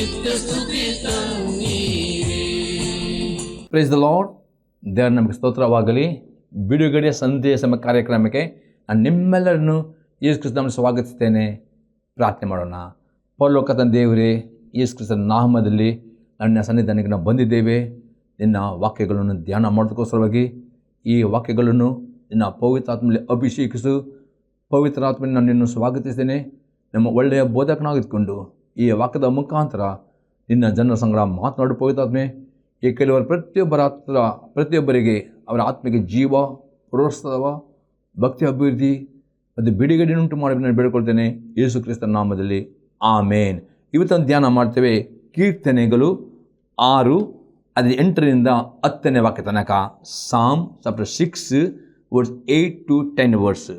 ನಿತ್ಯ ಸ್ತುತಿ ತನ್ನೀರೇ. Praise the lord. ದೇವರ ನಮಗೆ ಸ್ತೋತ್ರವಾಗಲಿ. ಬಿಡುಗಡೆ ಸಂದೇಶ ಕಾರ್ಯಕ್ರಮಕ್ಕೆ ನಾನು ನಿಮ್ಮೆಲ್ಲರನ್ನು ಯೇಸು ಕ್ರಿಸ್ತನನ್ನು ಸ್ವಾಗತಿಸ್ತೇನೆ. ಪ್ರಾರ್ಥನೆ ಮಾಡೋಣ. ಪರಲೋಕದ ದೇವರೇ, ಯೇಸು ಕ್ರಿಸ್ತನ ನಾಮದಲ್ಲಿ ನನ್ನ ಸನ್ನಿಧಾನಕ್ಕೆ ನಾವು ಬಂದಿದ್ದೇವೆ. ನಿನ್ನ ವಾಕ್ಯಗಳನ್ನು ಧ್ಯಾನ ಮಾಡೋದಕ್ಕೋಸ್ಕರವಾಗಿ ಈ ವಾಕ್ಯಗಳನ್ನು ನಿನ್ನ ಪವಿತ್ರಾತ್ಮಲ್ಲಿ ಅಭಿಷೇಕಿಸು. ಪವಿತ್ರಾತ್ಮಲ್ಲಿ ನಾನು ನಿನ್ನನ್ನು ಸ್ವಾಗತಿಸ್ತೇನೆ. ನಮ್ಮ ಒಳ್ಳೆಯ ಬೋಧಕನಾಗಿದ್ದುಕೊಂಡು ಈ ವಾಕ್ಯದ ಮುಖಾಂತರ ನಿನ್ನ ಜನರ ಸಂಗಡ ಮಾತನಾಡು ಪವಿತ್ರಾತ್ಮೆ. ಈ ಕೆಲವರು ಪ್ರತಿಯೊಬ್ಬರಿಗೆ ಅವರ ಆತ್ಮೆಗೆ ಜೀವ, ಪ್ರೋತ್ಸಾಹ, ಭಕ್ತಿ ಅಭಿವೃದ್ಧಿ ಮತ್ತು ಬಿಡುಗಡೆಯುಂಟು ಮಾಡಬೇಕು ನಾನು ಬೇಡಿಕೊಳ್ತೇನೆ ಯೇಸು ಕ್ರಿಸ್ತನ ನಾಮದಲ್ಲಿ, ಆಮೇನ್. ಇವತ್ತೊಂದು ಧ್ಯಾನ ಮಾಡ್ತೇವೆ. ಕೀರ್ತನೆಗಳು 6 ಅದರ 8ರಿಂದ 10ನೇ ವಾಕ್ಯ ತನಕ. ಸಾಮ್ ಚಾಪ್ಟರ್ 6 ವರ್ಸ್ 8 to 10 ವರ್ಸ್.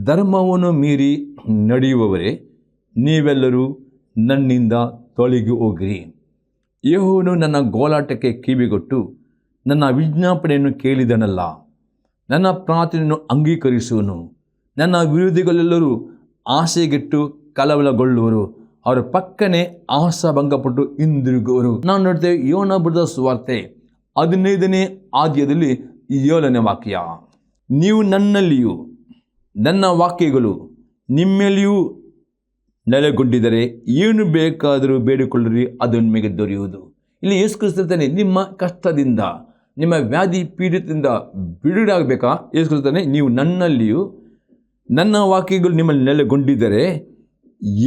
ಧರ್ಮವನ್ನು ಮೀರಿ ನಡೆಯುವವರೇ, ನೀವೆಲ್ಲರೂ ನನ್ನಿಂದ ತೊಲಗಿ ಹೋಗಿರಿ. ಯೆಹೋವನು ನನ್ನ ಗೋಳಾಟಕ್ಕೆ ಕಿವಿಗೊಟ್ಟು ನನ್ನ ವಿಜ್ಞಾಪನೆಯನ್ನು ಕೇಳಿದನಲ್ಲ. ನನ್ನ ಪ್ರಾರ್ಥನೆಯನ್ನು ಅಂಗೀಕರಿಸುವನು. ನನ್ನ ವಿರೋಧಿಗಳೆಲ್ಲರೂ ಆಸೆಗೆಟ್ಟು ಕಳವಳಗೊಳ್ಳುವರು. ಅವರ ಪಕ್ಕನೆ ಆಶಾಭಂಗಪಟ್ಟು ಹಿಂದಿರುಗುವರು. ನಾವು ನೋಡ್ತೇವೆ ಯೋನ ಬರೆದ ಸುವಾರ್ತೆ 15ನೇ ಅಧ್ಯಾಯದಲ್ಲಿ 7ನೇ ವಾಕ್ಯ. ನೀವು ನನ್ನಲ್ಲಿಯೂ ನನ್ನ ವಾಕ್ಯಗಳು ನಿಮ್ಮಲ್ಲಿಯೂ ನೆಲೆಗೊಂಡಿದ್ದರೆ ಏನು ಬೇಕಾದರೂ ಬೇಡಿಕೊಳ್ಳಿರಿ, ಅದು ನಿಮಗೆ ದೊರೆಯುವುದು. ಇಲ್ಲಿ ಯೇಸು ಕ್ರಿಸ್ತನೇ ನಿಮ್ಮ ಕಷ್ಟದಿಂದ, ನಿಮ್ಮ ವ್ಯಾಧಿ ಪೀಡಿತದಿಂದ ಬಿಡುಗಡೆ ಆಗಬೇಕಾ? ಯೇಸು ಕ್ರಿಸ್ತನೇ ನೀವು ನನ್ನಲ್ಲಿಯೂ ನನ್ನ ವಾಕ್ಯಗಳು ನಿಮ್ಮಲ್ಲಿ ನೆಲೆಗೊಂಡಿದ್ದರೆ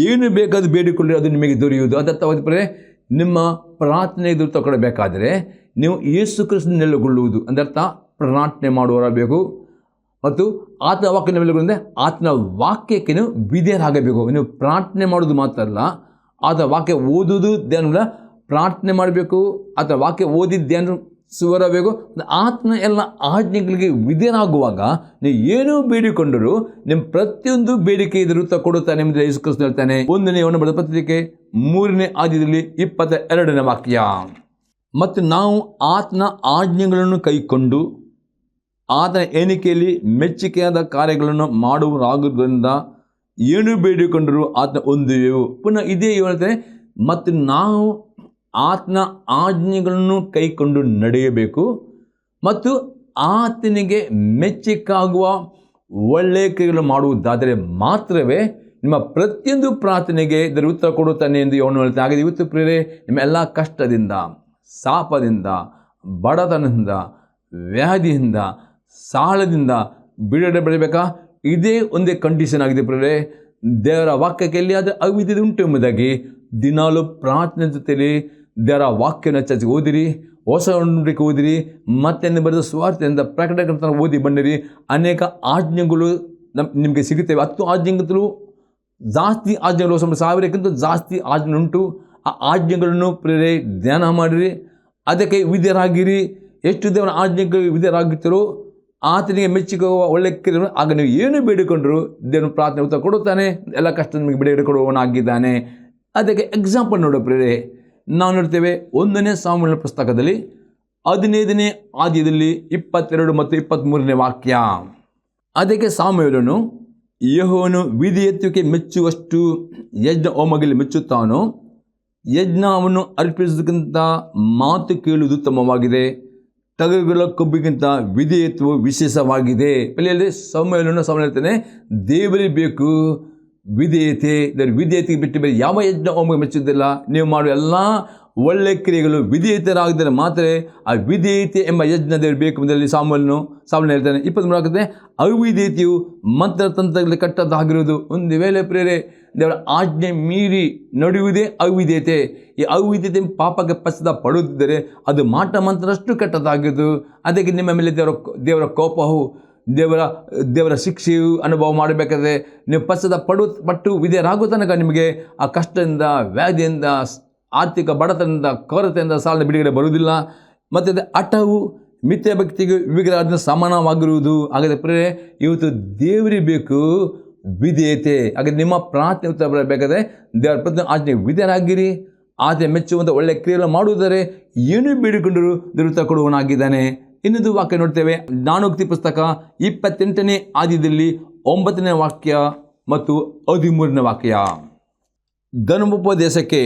ಏನು ಬೇಕಾದರೂ ಬೇಡಿಕೊಳ್ಳಿರಿ, ಅದು ನಿಮಗೆ ದೊರೆಯುವುದು. ಅದರ್ಥವಾದರೆ ನಿಮ್ಮ ಪ್ರಾರ್ಥನೆ ಎದುರು ತಗೊಳ್ಬೇಕಾದ್ರೆ ನೀವು ಯೇಸು ಕ್ರಿಸ್ತನ ನೆಲೆಗೊಳ್ಳುವುದು ಅಂದರ್ಥ. ಪ್ರಾರ್ಥನೆ ಮಾಡುವವರಾಗಬೇಕು ಮತ್ತು ಆತನ ವಾಕ್ಯ ನೆಲೆಗೊಂಡೆ ಆತನ ವಾಕ್ಯಕ್ಕೆ ನೀವು ವಿಧೇಯರಾಗಬೇಕು. ನೀವು ಪ್ರಾರ್ಥನೆ ಮಾಡೋದು ಮಾತ್ರ ಅಲ್ಲ, ಆತನ ವಾಕ್ಯ ಓದುವುದು ಧ್ಯಾನ, ಪ್ರಾರ್ಥನೆ ಮಾಡಬೇಕು. ಆತನ ವಾಕ್ಯ ಓದಿದ್ದು ಧ್ಯಾನ ಸುವರಬೇಕು. ಆತನ ಎಲ್ಲ ಆಜ್ಞೆಗಳಿಗೆ ವಿಧೇಯರಾಗುವಾಗ ನೀವು ಏನೂ ಬೇಡಿಕೊಂಡರೂ ನಿಮ್ಮ ಪ್ರತಿಯೊಂದು ಬೇಡಿಕೆ ಎದುರು ಕೊಡುತ್ತಾನೆ ಎಂಬುದು ಯೇಸು ಕ್ರಿಸ್ತನು ಹೇಳ್ತಾನೆ. 1ನೇ ಯೋಹನ ಬರೆದ ಪತ್ರಿಕೆ 3ನೇ ಅಧ್ಯಾಯದಲ್ಲಿ 22ನೇ ವಾಕ್ಯ. ಮತ್ತು ನಾವು ಆತನ ಆಜ್ಞೆಗಳನ್ನು ಕೈಕೊಂಡು ಆತನ ಎಣಿಕೆಯಲ್ಲಿ ಮೆಚ್ಚುಗೆಯಾದ ಕಾರ್ಯಗಳನ್ನು ಮಾಡುವರಾಗುವುದರಿಂದ ಏನು ಬೇಡಿಕೊಂಡರೂ ಆತನ ಹೊಂದುವೆವು. ಪುನಃ ಇದೇ ಹೇಳ್ತಾರೆ, ಮತ್ತು ನಾವು ಆತನ ಆಜ್ಞೆಗಳನ್ನು ಕೈಕೊಂಡು ನಡೆಯಬೇಕು ಮತ್ತು ಆತನಿಗೆ ಮೆಚ್ಚುಗೆಯಾಗುವ ಒಳ್ಳೆಯ ಕ್ರಿಯೆಗಳನ್ನು ಮಾಡುವುದಾದರೆ ಮಾತ್ರವೇ ನಿಮ್ಮ ಪ್ರತಿಯೊಂದು ಪ್ರಾರ್ಥನೆಗೆ ಇದರ ಉತ್ತರ ಕೊಡುತ್ತಾನೆ ಎಂದು ಯೋಹನ ಹೇಳ್ತಾನೆ. ಹಾಗೆ ಇವತ್ತು ಪ್ರಿಯರೇ, ನಿಮ್ಮ ಎಲ್ಲ ಕಷ್ಟದಿಂದ, ಶಾಪದಿಂದ, ಬಡತನದಿಂದ, ವ್ಯಾಧಿಯಿಂದ, ಸಾಲದಿಂದ ಬಿಡುಗಡೆ ಬೆಳಿಬೇಕಾ? ಇದೇ ಒಂದೇ ಕಂಡೀಷನ್ ಆಗಿದೆ ಪ್ರಿಯರೇ. ದೇವರ ವಾಕ್ಯಕ್ಕೆ ಎಲ್ಲಿಯಾದರೂ ಅವಿದ್ಯತೆ ಉಂಟು ಎಂಬುದಾಗಿ ದಿನಾಲು ಪ್ರಾರ್ಥನೆ ಜೊತೆಯಲ್ಲಿ ದೇವರ ವಾಕ್ಯನ ಚರ್ಚೆಗೆ ಓದಿರಿ, ಹೊಸ ನಂಬಿಕೆ ಓದಿರಿ, ಮತ್ತೆ ಬರೆದ ಸ್ವಾರ್ಥದಿಂದ ಪ್ರಕಟಣೆ ಓದಿ ಬನ್ನಿರಿ. ಅನೇಕ ಆಜ್ಞೆಗಳು ನಿಮಗೆ ಸಿಗುತ್ತವೆ. 10 ಆಜ್ಞೆಗಿಂತಲೂ ಜಾಸ್ತಿ ಆಜ್ಞೆಗಳು, 1000ಕ್ಕಿಂತ ಜಾಸ್ತಿ ಆಜ್ಞೆ ಉಂಟು. ಆ ಆಜ್ಞೆಗಳನ್ನು ಪ್ರೇರೆ ಧ್ಯಾನ ಮಾಡಿರಿ, ಅದಕ್ಕೆ ವಿಧೇಯರಾಗಿರಿ. ಎಷ್ಟು ದೇವರ ಆಜ್ಞೆಗಳು ವಿಧೇಯರಾಗುತ್ತೀರೋ ಆತನಿಗೆ ಮೆಚ್ಚುಗೆ ಒಳ್ಳೆ ಕ್ರಿಯೆ. ಆಗ ನೀವು ಏನು ಬೇಡಿಕೊಂಡ್ರು ದೇವರ ಪ್ರಾರ್ಥನೆ ಉತ್ತರ ಕೊಡುತ್ತಾನೆ. ಎಲ್ಲ ಕಷ್ಟ ನಿಮಗೆ ಬಿಡುಗಡೆ ಕೊಡುವವನಾಗಿದ್ದಾನೆ. ಅದಕ್ಕೆ ಎಕ್ಸಾಂಪಲ್ ನೋಡೋ ಪ್ರೇರೆ, ನಾವು ನೋಡ್ತೇವೆ 1ನೇ ಸಾಮುವೇಲನ ಪುಸ್ತಕದಲ್ಲಿ 15ನೇ ಅಧ್ಯಾಯದಲ್ಲಿ 22 ಮತ್ತು 23ನೇ ವಾಕ್ಯ. ಅದಕ್ಕೆ ಸಾಮುವೇಲನು, ಯೆಹೋವನು ವಿಧೇಯತ್ವಕ್ಕೆ ಮೆಚ್ಚುವಷ್ಟು ಯಜ್ಞ ಹೋಮಗಳಲ್ಲಿ ಮೆಚ್ಚುತ್ತಾನೋ, ಯಜ್ಞವನ್ನು ಅರ್ಪಿಸುವುದಕ್ಕಿಂತ ಮಾತು ಕೇಳುವುದು ಉತ್ತಮವಾಗಿದೆ, ಟಗರುಗಳ ಕೊಬ್ಬಿಗಿಂತ ವಿಧೇಯತ್ವವು ವಿಶೇಷವಾಗಿದೆ. ಇಲ್ಲಿ ಸಾಮುವೇಲನು ಹೇಳ್ತಾನೆ, ದೇವರಿಗೆ ಬೇಕು ವಿಧೇಯತೆ. ವಿಧೇಯತೆಗೆ ಬಿಟ್ಟು ಬೇರೆ ಯಾವ ಯಜ್ಞ ಹೋಮ ಮೆಚ್ಚುವುದಿಲ್ಲ. ನೀವು ಮಾಡುವ ಎಲ್ಲ ಒಳ್ಳೆ ಕ್ರಿಯೆಗಳು ವಿಧೇಯತರಾಗಿದ್ದರೆ ಮಾತ್ರ ಆ ವಿಧೇಯತೆ ಎಂಬ ಯಜ್ಞ ದೇವರು ಬೇಕು ಎಂಬುದರಲ್ಲಿ ಸಾಮುವೇಲನು ಹೇಳ್ತಾನೆ. 23 ಆಗುತ್ತೆ, ಅವಿಧೇಯತೆಯು ಮಂತ್ರತಂತ್ರಗಳಲ್ಲಿ ಕಟ್ಟದಾಗಿರುವುದು. ಒಂದು ವೇಳೆ ಪ್ರೇರೆ ದೇವರ ಆಜ್ಞೆ ಮೀರಿ ನಡೆಯುವುದೇ ಅವಿಧೇಯತೆ. ಈ ಅವಿಧೇಯತೆ ಪಾಪಕ್ಕೆ ಪಶ್ಚಾತ್ತಾಪ ಪಡುತ್ತಿದ್ದರೆ ಅದು ಮಾಟ ಮಂತ್ರದಷ್ಟು ಕೆಟ್ಟದಾಗಿದ್ದು. ಅದಕ್ಕೆ ನಿಮ್ಮ ಮೇಲೆ ದೇವರ ಕೋಪವು, ದೇವರ ಶಿಕ್ಷೆಯು ಅನುಭವ ಮಾಡಬೇಕಾದ್ರೆ ನೀವು ಪಟ್ಟು ವಿಧೇಯರಾಗೋ ತನಕ ನಿಮಗೆ ಆ ಕಷ್ಟದಿಂದ, ವ್ಯಾಧಿಯಿಂದ, ಆರ್ಥಿಕ ಬಡತನದಿಂದ, ಕೊರತೆಯಿಂದ, ಸಾಲದ ಬಿಡುಗಡೆ ಬರುವುದಿಲ್ಲ. ಮತ್ತು ಹಠವು ಮಿಥ್ಯ ಭಕ್ತಿಗೆ ವಿಗ್ರಹದಿಂದ ಸಮಾನವಾಗಿರುವುದು. ಹಾಗಾದರೆ ಪ್ರೇರೆ ಇವತ್ತು ದೇವರಿಗೆ ಬೇಕು ವಿಧೇಯತೆ. ಹಾಗೆ ನಿಮ್ಮ ಪ್ರಾರ್ಥನೆ ಉತ್ತರ ಬರಬೇಕಾದ್ರೆ ದೇವರ ಪ್ರತಿ ಆಜ್ಞೆ ವಿಧೇಯರಾಗಿರಿ. ಆತ ಮೆಚ್ಚುವಂಥ ಒಳ್ಳೆಯ ಕ್ರಿಯೆಗಳನ್ನು ಮಾಡುವುದರೆ ಏನು ಬೇಡಿಕೊಂಡರೂ ದೇವರು ಉತ್ತರ ಕೊಡುವವನಾಗಿದ್ದಾನೆ. ಇನ್ನೊಂದು ವಾಕ್ಯ ನೋಡ್ತೇವೆ, ಜ್ಞಾನೋಕ್ತಿ ಪುಸ್ತಕ 28ನೇ ಅಧ್ಯಾಯದಲ್ಲಿ 9ನೇ ವಾಕ್ಯ ಮತ್ತು 13ನೇ ವಾಕ್ಯ. ಧರ್ಮೋಪದೇಶಕ್ಕೆ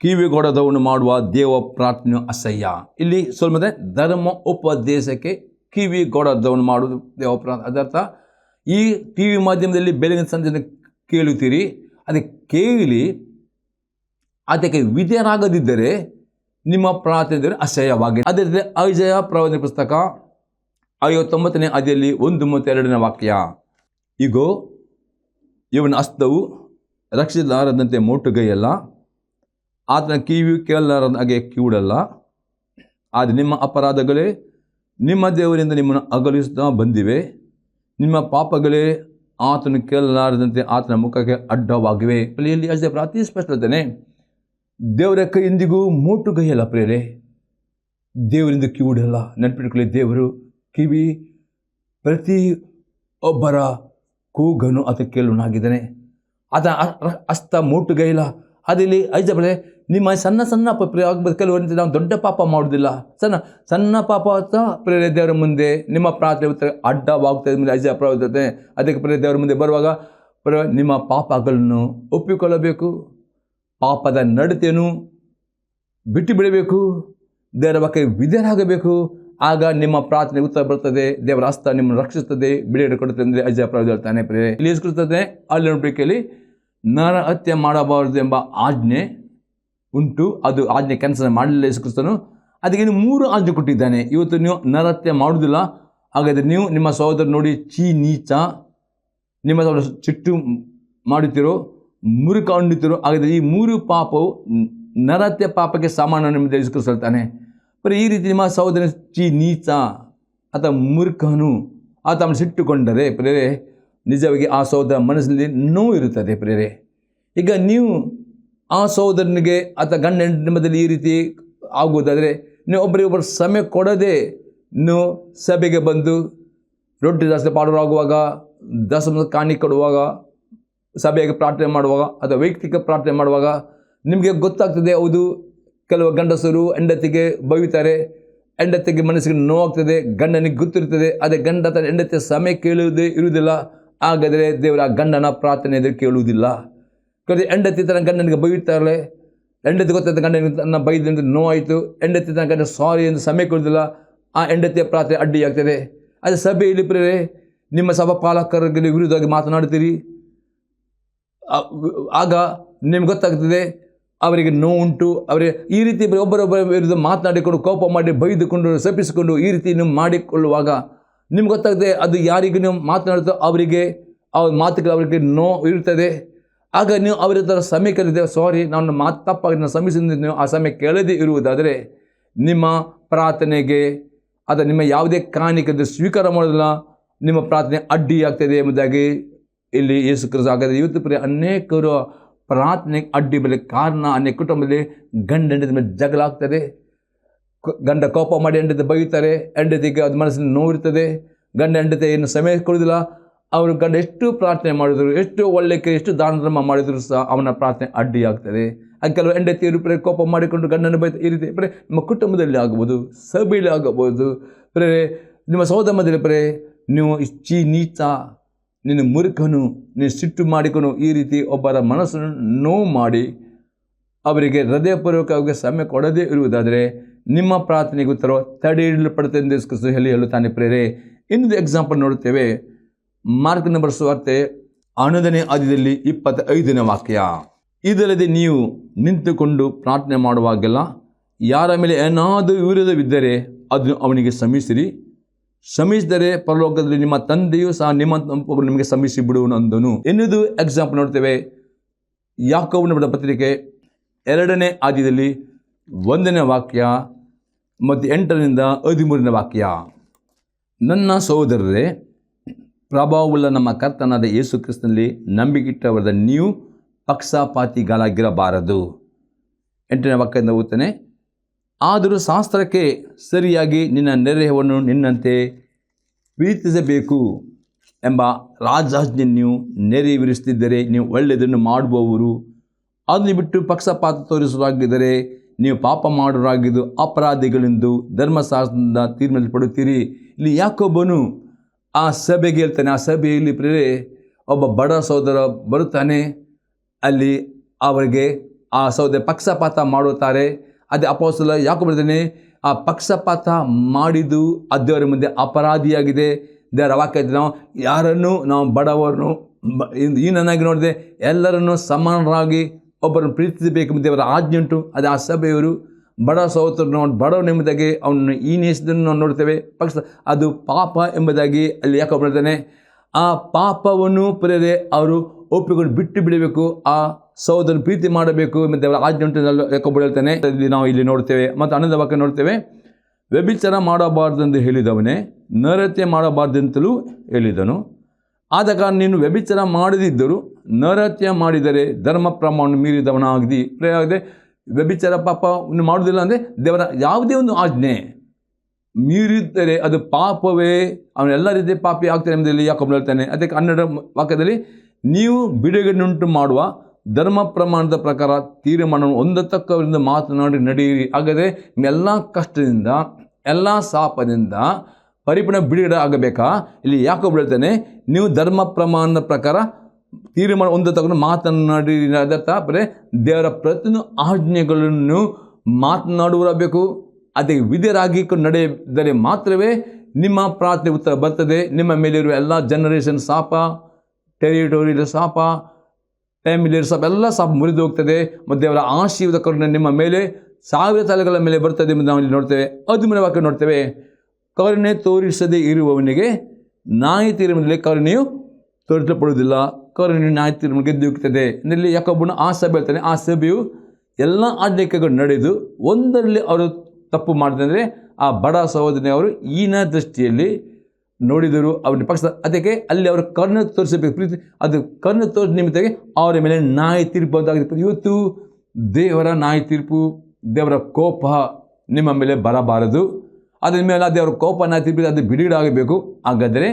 ಕಿವಿಗೊಡದವನು ಮಾಡುವ ದೇವ ಪ್ರಾರ್ಥನೆ ಅಸಹ್ಯ. ಇಲ್ಲಿ ಸ್ವಲ್ಪ ಧರ್ಮ ಉಪದೇಶಕ್ಕೆ ಕಿವಿಗೊಡದವನು ಮಾಡುವುದು ದೇವ ಪ್ರಾರ್ಥನೆ. ಅದರ್ಥ ಈ ಟಿ ವಿ ಮಾಧ್ಯಮದಲ್ಲಿ ಬೆಳಗಿನ ಸಂಜೆ ಕೇಳುತ್ತೀರಿ, ಅದಕ್ಕೆ ಕೇಳಿ ಅದಕ್ಕೆ ವಿಧೇಯರಾಗದಿದ್ದರೆ ನಿಮ್ಮ ಪ್ರಾರ್ಥನೆ ಅಸಹ್ಯವಾಗಿದೆ. ಅದೇ ರೀತಿ ಐಜಯ ಪ್ರವಾದನೆ ಪುಸ್ತಕ 59ನೇ ಅಧ್ಯಾಯದಲ್ಲಿ 1 ಮತ್ತು 2ನೇ ವಾಕ್ಯ, ಈಗೋ ಇವನ ಹಸ್ತವು ರಕ್ಷಿಸಲಾರದಂತೆ ಮೋಟುಗೈಯಲ್ಲ, ಆತನ ಕಿವಿಯು ಕೇಳಲಾರದ ಹಾಗೆ ಕಿವುಡಲ್ಲ. ಆದರೆ ನಿಮ್ಮ ಅಪರಾಧಗಳೇ ನಿಮ್ಮ ದೇವರಿಂದ ನಿಮ್ಮನ್ನು ಅಗಲಿಸುತ್ತಾ ಬಂದಿವೆ, ನಿಮ್ಮ ಪಾಪಗಳೇ ಆತನು ಕೇಳಲಾರದಂತೆ ಆತನ ಮುಖಕ್ಕೆ ಅಡ್ಡವಾಗಿವೆ. ಇಲ್ಲಿ ಅಷ್ಟೇ ಅತಿ ಸ್ಪಷ್ಟತಾನೆ, ದೇವರ ಕೈ ಎಂದಿಗೂ ಮೋಟುಗೈಯಲ್ಲ ಪ್ರೇರೆ, ದೇವರಿಂದ ಕಿವುಡಲ್ಲ. ನೆನಪಿಟ್ಕೊಳ್ಳಿ, ದೇವರು ಕಿವಿ ಪ್ರತಿ ಒಬ್ಬರ ಕೂಗನು ಆತ ಕೇಳುವನಾಗಿದ್ದಾನೆ. ಆತ ಹಸ್ತ ಮೋಟುಗೈಲ್ಲ. ಅದಿಲ್ಲಿ ಐಜಬಳೆ ನಿಮ್ಮ ಸಣ್ಣ ಸಣ್ಣ ಆಗ್ಬೋದು. ಕೆಲವರಿಂದ ನಾವು ದೊಡ್ಡ ಪಾಪ ಮಾಡೋದಿಲ್ಲ, ಸಣ್ಣ ಪಾಪ ಪ್ರೇರೆ ದೇವರ ಮುಂದೆ ನಿಮ್ಮ ಪ್ರಾರ್ಥನೆ ಉತ್ತರ ಅಡ್ಡವಾಗ್ತದೆ. ಮುಂದೆ ಐಜ ಪ್ರವಾದನೆ ಅದಕ್ಕೆ ಪ್ರೇರೆ ದೇವರ ಮುಂದೆ ಬರುವಾಗ ನಿಮ್ಮ ಪಾಪಗಳನ್ನು ಒಪ್ಪಿಕೊಳ್ಳಬೇಕು, ಪಾಪದ ನಡತೆಯನ್ನು ಬಿಟ್ಟು ಬಿಡಬೇಕು, ದೇವರ ಬಗ್ಗೆ ವಿಧೇಯರಾಗಬೇಕು. ಆಗ ನಿಮ್ಮ ಪ್ರಾರ್ಥನೆ ಉತ್ತರ ಬರ್ತದೆ, ದೇವರ ಹಸ್ತ ನಿಮ್ಮನ್ನು ರಕ್ಷಿಸ್ತದೆ, ಬಿಡುಗಡೆ ಕೊಡುತ್ತದೆ ಅಂದರೆ ಐಜ ಪ್ರವಾದಿ ಹೇಳ್ತಾನೆ. ಪ್ರೇರೆ ಇಲ್ಲಿ ಇಸ್ಕೊಳ್ತದೆ, ಅಲ್ಲಿ ನೋಡಬೇಕಲ್ಲಿ ನರ ಹತ್ಯೆ ಮಾಡಬಾರದು ಎಂಬ ಆಜ್ಞೆ ಉಂಟು. ಅದು ಆಜ್ಞೆ ಕ್ಯಾನ್ಸಲ್ ಮಾಡಲಿಲ್ಲ ಯೇಸುಕ್ರಿಸ್ತನು. ಅದಕ್ಕೆ 3 ಆಜ್ಞೆ ಕೊಟ್ಟಿದ್ದಾನೆ. ಇವತ್ತು ನೀವು ನರಹತ್ಯೆ ಮಾಡುವುದಿಲ್ಲ, ಹಾಗಾದರೆ ನೀವು ನಿಮ್ಮ ಸಹೋದರ ನೋಡಿ ನೀಚ, ನಿಮ್ಮ ಸಹೋದರ ಚಿಟ್ಟು ಮಾಡುತ್ತೀರೋ, ಮುರುಕ ಅಂಡುತ್ತೀರೋ, ಹಾಗಾದರೆ ಈ 3 ಪಾಪವು ನರಹತ್ಯೆ ಪಾಪಕ್ಕೆ ಸಮಾನ ನಿಮ್ಮದು ಯೇಸುಕ್ರಿಸ್ತ ಹೇಳ್ತಾನೆ. ಬರೀ ಈ ರೀತಿ ನಿಮ್ಮ ಸಹೋದರ ನೀಚ ಅಥವಾ ಮುರುಕನು ಆತ ಅವನು ಸಿಟ್ಟುಕೊಂಡರೆ ಪ್ರೇರೆ ನಿಜವಾಗಿ ಆ ಸಹೋದರ ಮನಸ್ಸಿನಲ್ಲಿ ನೋವು ಇರುತ್ತದೆ ಪ್ರೇರೆ. ಈಗ ನೀವು ಆ ಸಹೋದರನಿಗೆ ಅಥವಾ ಗಂಡ ಹೆಂಡತಿ ಈ ರೀತಿ ಆಗುವುದಾದರೆ ನೀವು ಒಬ್ಬರಿಗೊಬ್ಬರು ಸಮಯ ಕೊಡದೆ ನೀವು ಸಭೆಗೆ ಬಂದು ರೊಟ್ಟಿ ದಾಸ ಪಾಡುವಾಗುವಾಗ, ದಸಮ ಕಾಣಿ ಕೊಡುವಾಗ, ಸಭೆಗೆ ಪ್ರಾರ್ಥನೆ ಮಾಡುವಾಗ ಅಥವಾ ವೈಯಕ್ತಿಕ ಪ್ರಾರ್ಥನೆ ಮಾಡುವಾಗ ನಿಮಗೆ ಗೊತ್ತಾಗ್ತದೆ. ಹೌದು, ಕೆಲವು ಗಂಡಸರು ಹೆಂಡತಿಗೆ ಬೈಯುತ್ತಾರೆ, ಹೆಂಡತಿಗೆ ಮನಸ್ಸಿಗೆ ನೋವಾಗ್ತದೆ, ಗಂಡನಿಗೆ ಗೊತ್ತಿರ್ತದೆ. ಅದೇ ಗಂಡ ಅಥವಾ ಹೆಂಡತಿಯ ಸಮಯ ಕೇಳುವುದೇ ಇರುವುದಿಲ್ಲ. ಹಾಗಾದರೆ ದೇವರ ಗಂಡನ ಪ್ರಾರ್ಥನೆ ಎದುರು ಕೇಳುವುದಿಲ್ಲ. ಹೆಂಡತಿ ತನ್ನ ಗಂಡನಿಗೆ ಬೈಯುತ್ತಾರೆ, ಹೆಂಡತಿ ಗೊತ್ತಾದ ಗಂಡನಿಗೆ ತನ್ನ ಬೈದಿಂದ ನೋವಾಯಿತು, ಹೆಂಡತಿ ತನ್ನ ಗಂಡ ಸಾರಿ ಎಂದು ಸಮಯ ಕೊಡುವುದಿಲ್ಲ, ಆ ಹೆಂಡತಿಯ ಪ್ರಾರ್ಥನೆ ಅಡ್ಡಿಯಾಗ್ತದೆ. ಅದೇ ಸಭೆಯಲ್ಲಿ ಪ್ರೇರೆ ನಿಮ್ಮ ಸಭಾ ಪಾಲಕರಿಗೆ ವಿರುದ್ಧವಾಗಿ ಮಾತನಾಡ್ತೀರಿ, ಆಗ ನಿಮ್ಗೆ ಗೊತ್ತಾಗ್ತದೆ ಅವರಿಗೆ ನೋವುಂಟು. ಅವರಿಗೆ ಈ ರೀತಿ ಒಬ್ಬರೊಬ್ಬರ ವಿರುದ್ಧ ಮಾತನಾಡಿಕೊಂಡು, ಕೋಪ ಮಾಡಿ, ಬೈದುಕೊಂಡು, ಶಪಿಸಿಕೊಂಡು ಈ ರೀತಿ ನೀವು ಮಾಡಿಕೊಳ್ಳುವಾಗ ನಿಮ್ಗೆ ಗೊತ್ತಾಗ್ತದೆ ಅದು ಯಾರಿಗೆ ನೀವು ಮಾತನಾಡ್ತೋ ಅವರಿಗೆ ಆ ಮಾತುಗಳು ಅವರಿಗೆ ನೋವು ಇರ್ತದೆ. ಆಗ ನೀವು ಅವರ ಥರ ಸಮಯ ಕೇಳಿದ್ದೇವೆ, ಸಾರಿ ನಾನು ಮಾತು ತಪ್ಪಾಗಿ ನಾನು ಸಮಯದಿಂದ ನೀವು ಆ ಸಮಯ ಕೇಳದೇ ಇರುವುದಾದರೆ ನಿಮ್ಮ ಪ್ರಾರ್ಥನೆಗೆ ಅಥವಾ ನಿಮ್ಮ ಯಾವುದೇ ಕಾಣಿಕೆ ಸ್ವೀಕಾರ ಮಾಡೋದಿಲ್ಲ, ನಿಮ್ಮ ಪ್ರಾರ್ಥನೆ ಅಡ್ಡಿಯಾಗ್ತದೆ ಎಂಬುದಾಗಿ ಇಲ್ಲಿ ಯೇಸು ಕ್ರಿಸ್ತ. ಹಾಗಾದರೆ ಇವತ್ತು ಪ್ರಿಯ ಅನೇಕರು ಪ್ರಾರ್ಥನೆಗೆ ಅಡ್ಡಿ ಬರಲಿಕ್ಕೆ ಕಾರಣ ಅನೇಕ ಕುಟುಂಬದಲ್ಲಿ ಗಂಡ ಹೆಂಡತಿ ಮೇಲೆ ಜಗಳ ಆಗ್ತದೆ. ಗಂಡ ಕೋಪ ಮಾಡಿ ಹೆಂಡತಿ ಬೈಯುತ್ತಾರೆ, ಹೆಂಡತಿಗೆ ಅದು ಮನಸ್ಸಿನ ನೋವಿರ್ತದೆ, ಗಂಡ ಹೆಂಡತಿ ಏನು ಸಮಯ ಕೊಡೋದಿಲ್ಲ. ಅವರು ಗಂಡ ಎಷ್ಟು ಪ್ರಾರ್ಥನೆ ಮಾಡಿದ್ರು, ಎಷ್ಟು ಒಳ್ಳೆಯ ಎಷ್ಟು ದಾನ ಧರ್ಮ ಮಾಡಿದ್ರು ಸಹ ಅವನ ಪ್ರಾರ್ಥನೆ ಅಡ್ಡಿಯಾಗ್ತದೆ. ಅದು ಕೆಲವು ಹೆಂಡತಿಯರು ಪ್ರೇರೆ ಕೋಪ ಮಾಡಿಕೊಂಡು ಗಂಡನ ಬೈತ ಈ ರೀತಿ ಪ್ರೇರೆ ನಿಮ್ಮ ಕುಟುಂಬದಲ್ಲಿ ಆಗ್ಬೋದು, ಸಭೆಯಲ್ಲಿ ಆಗಬಹುದು, ಪ್ರೇರೆ ನಿಮ್ಮ ಸಹೋದರ ಮಧ್ಯದಲ್ಲಿ ಪ್ರೇರೆ ನೀವು ನೀಚ, ನಿನ್ನ ಮುರುಕನು, ನೀನು ಸಿಟ್ಟು ಮಾಡಿಕೊಂಡು ಈ ರೀತಿ ಒಬ್ಬರ ಮನಸ್ಸನ್ನು ನೋವು ಮಾಡಿ ಅವರಿಗೆ ಹೃದಯಪೂರ್ವಕವಾಗಿ ಸಮಯ ಕೊಡದೇ ಇರುವುದಾದರೆ ನಿಮ್ಮ ಪ್ರಾರ್ಥನೆಗೆ ಉತ್ತರ ತಡೆ ಹಿಡಿಯಲ್ಪಡುತ್ತೆ ಎಂದು ಹೇಳುತ್ತಾನೆ ಪ್ರೇರೆ. ಇನ್ನೊಂದು ಎಕ್ಸಾಂಪಲ್ ನೋಡುತ್ತೇವೆ. ಮಾರ್ಕ್ ನಂಬರ್ ಸುವಾರ್ತೆ 11ನೇ ಅಧ್ಯಾಯದಲ್ಲಿ 25ನೇ ವಾಕ್ಯ, ಇದಲ್ಲದೆ ನೀವು ನಿಂತುಕೊಂಡು ಪ್ರಾರ್ಥನೆ ಮಾಡುವಾಗೆಲ್ಲ ಯಾರ ಮೇಲೆ ಏನಾದರೂ ವಿರೋಧವಿದ್ದರೆ ಅದನ್ನು ಅವನಿಗೆ ಶ್ರಮಿಸಿರಿ, ಶ್ರಮಿಸಿದರೆ ಪರಲೋಕದಲ್ಲಿ ನಿಮ್ಮ ತಂದೆಯೂ ಸಹ ನಿಮಗೆ ಶ್ರಮಿಸಿ ಬಿಡುವನು ಅಂದನು ಎನ್ನುವುದು ಎಕ್ಸಾಂಪಲ್ ನೋಡ್ತೇವೆ. ಯಾಕೋಬನ ಬರೆದ ಪತ್ರಿಕೆ 2ನೇ ಅಧ್ಯಾಯದಲ್ಲಿ 1ನೇ ವಾಕ್ಯ ಮತ್ತು 8ರಿಂದ 13ನೇ ವಾಕ್ಯ, ನನ್ನ ಸಹೋದರರೇ, ಪ್ರಭಾವವುಳ್ಳ ನಮ್ಮ ಕರ್ತನಾದ ಯೇಸು ಕ್ರಿಸ್ತನಲ್ಲಿ ನಂಬಿಕೆಯಿಟ್ಟವರಾದ ನೀವು ಪಕ್ಷಪಾತಿಗಳಾಗಿರಬಾರದು. 8ನೇ ವಾಕ್ಯದಿಂದ ಓದ್ತೇನೆ. ಆದರೂ ಶಾಸ್ತ್ರಕ್ಕೆ ಸರಿಯಾಗಿ ನಿನ್ನ ನೆರೆಹವನ್ನು ನಿನ್ನಂತೆ ಪ್ರೀತಿಸಬೇಕು ಎಂಬ ರಾಜಾಜ್ಞೆ ನೀವು ನೆರವೇರಿಸುತ್ತಿದ್ದರೆ ನೀವು ಒಳ್ಳೆಯದನ್ನು ಮಾಡುವವರು. ಅದನ್ನು ಬಿಟ್ಟು ಪಕ್ಷಪಾತ ತೋರಿಸುವಾಗಿದ್ದರೆ ನೀವು ಪಾಪ ಮಾಡೋರಾಗಿದ್ದು ಅಪರಾಧಿಗಳೆಂದು ಧರ್ಮಶಾಸ್ತ್ರದಿಂದ ತೀರ್ಮಾನಿಸಲ್ಪಡುತ್ತೀರಿ. ಇಲ್ಲಿ ಯಾಕೋಬನು ಆ ಸಭೆಗೆ ಹೇಳ್ತಾನೆ. ಆ ಸಭೆಯಲ್ಲಿ ಪ್ರೇರೆ ಒಬ್ಬ ಬಡ ಸಹೋದರ ಬರುತ್ತಾನೆ. ಅಲ್ಲಿ ಅವರಿಗೆ ಆ ಸಹೋದರ ಪಕ್ಷಪಾತ ಮಾಡುತ್ತಾರೆ. ಅದೇ ಅಪೊಸ್ತಲ ಯಾಕೋಬ ಹೇಳ್ತಾನೆ, ಆ ಪಕ್ಷಪಾತ ಮಾಡಿದ್ದು ಆ ದೇವರ ಮುಂದೆ ಅಪರಾಧಿಯಾಗಿದೆ. ದೇವರ ವಾಕ್ಯದ ನಾವು ಯಾರನ್ನು ನಾವು ಬಡವರನ್ನು ಹೀನನಾಗಿ ನೋಡಿದೆ, ಎಲ್ಲರನ್ನು ಸಮಾನರಾಗಿ ಒಬ್ಬರನ್ನು ಪ್ರೀತಿಸಬೇಕು ದೇವರ ಆಜ್ಞೆ ಉಂಟು. ಅದು ಆ ಸಭೆಯವರು ಬಡ ಸಹೋದರನು ಬಡವನ ಎಂಬುದಾಗಿ ಅವನನ್ನು ಈನೇಸಿದನ್ನು ನಾವು ನೋಡ್ತೇವೆ. ಅದು ಪಾಪ ಎಂಬುದಾಗಿ ಅಲ್ಲಿ ಯಾಕೋಬ ಹೇಳ್ತಾನೆ. ಆ ಪಾಪವನ್ನು ಪ್ರೇರೆ ಅವರು ಒಪ್ಪಿಕೊಂಡು ಬಿಟ್ಟು ಬಿಡಬೇಕು, ಆ ಸಹೋದರನ ಪ್ರೀತಿ ಮಾಡಬೇಕು ಎಂಬ ದೇವರ ಆಜ್ಞೆ ಉಂಟು ಯಾಕೋಬ ಹೇಳ್ತಾನೆ. ನಾವು ಇಲ್ಲಿ ನೋಡ್ತೇವೆ. ಮತ್ತು ಆನಂದ ವಾಕ್ಯ ನೋಡ್ತೇವೆ, ವ್ಯಭಿಚಾರ ಮಾಡಬಾರ್ದೆಂದು ಹೇಳಿದವನೇ ನರಹತ್ಯೆ ಮಾಡಬಾರ್ದೆಂತಲೂ ಹೇಳಿದನು. ಆದ ಕಾರಣ ನೀನು ವ್ಯಭಿಚಾರ ಮಾಡದಿದ್ದರೂ ನರಹತ್ಯೆ ಮಾಡಿದರೆ ಧರ್ಮ ಪ್ರಮಾಣ ಮೀರಿದವನಾಗದಿ. ಪ್ರೇರಾಗದೆ ವ್ಯಭಿಚಾರ ಪಾಪ ಮಾಡುವುದಿಲ್ಲ ಅಂದರೆ ದೇವರ ಯಾವುದೇ ಒಂದು ಆಜ್ಞೆ ಮೀರಿದ್ದರೆ ಅದು ಪಾಪವೇ, ಅವನೆಲ್ಲ ರೀತಿಯ ಪಾಪಿ ಆಗ್ತಾನೆ ಎಂಬುದರಲ್ಲಿ ಯಾಕೋಬ ಹೇಳ್ತಾನೆ. ಅದಕ್ಕೆ 12 ವಾಕ್ಯದಲ್ಲಿ ನೀವು ಬಿಡುಗಡೆಯುಂಟು ಮಾಡುವ ಧರ್ಮ ಪ್ರಮಾಣದ ಪ್ರಕಾರ ತೀರ್ಮಾನವನ್ನು ಹೊಂದತಕ್ಕವರಿಂದ ಮಾತನಾಡಿ ನಡೆಯಿರಿ. ಹಾಗಾದರೆ ಎಲ್ಲ ಕಷ್ಟದಿಂದ ಎಲ್ಲ ಶಾಪದಿಂದ ಪರಿಪೂರ್ಣ ಬಿಡುಗಡೆ ಆಗಬೇಕಾ? ಇಲ್ಲಿ ಯಾಕೋಬ ಹೇಳ್ತಾನೆ, ನೀವು ಧರ್ಮ ಪ್ರಮಾಣದ ಪ್ರಕಾರ ತೀರ್ಮಾನ ಹೊಂದತಕ್ಕ ಮಾತನಾಡಿ. ಅದರ್ಥ ಬರೀ ದೇವರ ಪ್ರತಿಯೊಂದು ಆಜ್ಞೆಗಳನ್ನು ಮಾತನಾಡುವರಬೇಕು. ಅದಕ್ಕೆ ವಿಧೇಯರಾಗಿ ನಡೆದರೆ ಮಾತ್ರವೇ ನಿಮ್ಮ ಪ್ರಾರ್ಥನೆ ಉತ್ತರ ಬರ್ತದೆ. ನಿಮ್ಮ ಮೇಲಿರುವ ಎಲ್ಲ ಜನರೇಷನ್ ಶಾಪ, ಟೆರಿಟೋರಿಯಲ್ ಶಾಪ, ಫ್ಯಾಮಿಲಿಯರ್ ಶಾಪ ಎಲ್ಲ ಶಾಪ ಮುರಿದು ಹೋಗ್ತದೆ. ಮತ್ತು ದೇವರ ಆಶೀರ್ವಾದ ಕರುಣೆ ನಿಮ್ಮ ಮೇಲೆ 1000 ತಲೆಗಳ ಮೇಲೆ ಬರ್ತದೆ ಎಂದು ನಾವು ಇಲ್ಲಿ ನೋಡ್ತೇವೆ. 13ನೇ ವಾಕ್ಯ ನೋಡ್ತೇವೆ, ಕರುಣೆ ತೋರಿಸದೇ ಇರುವವನಿಗೆ ನ್ಯಾಯ ತೀರ್ಮಾನದಲ್ಲಿ ಕರುಣೆಯು ತೋರಿಸಲ್ಪಡುವುದಿಲ್ಲ, ಕರುಣೆ ನ್ಯಾಯ ತೀರ್ಮಾನ ಗೆದ್ದು ಹೋಗ್ತದೆ. ಇಲ್ಲಿ ಯಾಕೋಬನು ಆ ಸಭೆ ಹೇಳ್ತಾನೆ, ಆ ಸಭೆಯು ಎಲ್ಲ ಆಜ್ಞೆಗಳು ನಡೆದು ಒಂದರಲ್ಲಿ ಅವರು ತಪ್ಪು ಮಾಡಿದ್ರೆ ಆ ಬಡ ಸಹೋದರನೇ ಅವರು ಈನ ದೃಷ್ಟಿಯಲ್ಲಿ ನೋಡಿದರು, ಅವನ ಪಕ್ಷ. ಅದಕ್ಕೆ ಅಲ್ಲಿ ಅವರು ಕರುಣೆ ತೋರಿಸಬೇಕು, ಪ್ರೀತಿ. ಅದು ಕರುಣೆ ತೋರಿಸ ನಿಮಿತ್ತವಾಗಿ ಅವರ ಮೇಲೆ ನ್ಯಾಯ ತೀರ್ಪು ಅಂತಾಗಿರ್ಬೋದು. ಇವತ್ತು ದೇವರ ನ್ಯಾಯ ತೀರ್ಪು, ದೇವರ ಕೋಪ ನಿಮ್ಮ ಮೇಲೆ ಬರಬಾರದು. ಅದರ ಮೇಲೆ ದೇವರ ಕೋಪ ನ್ಯಾಯ ತೀರ್ಪು ಅದು ಬಿಡುಗಡೆ ಆಗಬೇಕು. ಹಾಗಾದರೆ